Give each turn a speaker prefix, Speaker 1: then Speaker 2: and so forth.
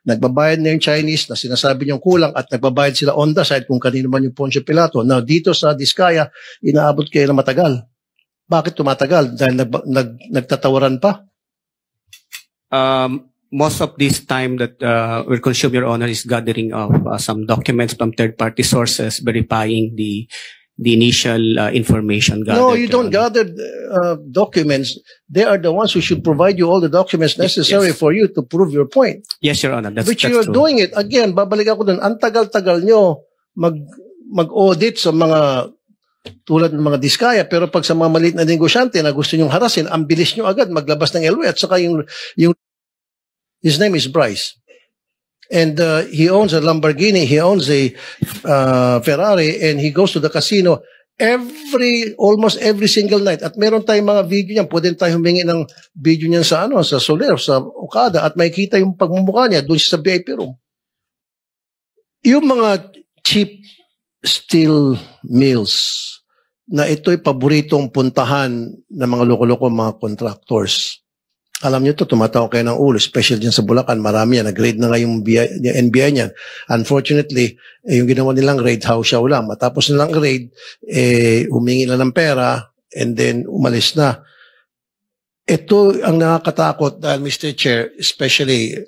Speaker 1: nagbabayad na yung Chinese na sinasabi niyong kulang at nagbabayad sila on the side kung kanino man yung Poncio Pilato. Now, dito sa Diskaya, inaabot kayo na matagal. Bakit tumatagal? Dahil nagtatawaran pa?
Speaker 2: Most of this time that will consume, Your Honor, is gathering of some documents from third-party sources verifying the initial information gathered.
Speaker 1: No, you don't gather documents. They are the ones who should provide you all the documents necessary for you to prove your point.
Speaker 2: Yes, Your Honor. That's
Speaker 1: Which you are
Speaker 2: true.
Speaker 1: doing it. Again, babalik ako dun. Ang tagal-tagal nyo mag-audit sa mga tulad ng mga Diskaya, pero pag sa mga maliit na negosyante na gusto nyong harasin, ang bilis nyo agad maglabas ng LOA at saka yung his name is Bryce. And he owns a Lamborghini, he owns a Ferrari, and he goes to the casino almost every single night. At meron tayong mga video niyan, pwede tayo humingi ng video niyan sa sa Soler, sa Okada, at makikita yung pagmumukha niya doon sa VIP room. Yung mga cheap steel mills na ito'y paboritong puntahan ng mga loko-loko mga contractors. Alam niyo to, tumatawa kayo ng ulo, especially dyan sa Bulacan, marami yan, nag-raid na nga yung NBI niyan. Unfortunately, yung ginawa nilang raid, house show lang. Matapos nilang raid, humingi na ng pera, and then umalis na. Ito ang nakakatakot dahil, Mr. Chair, especially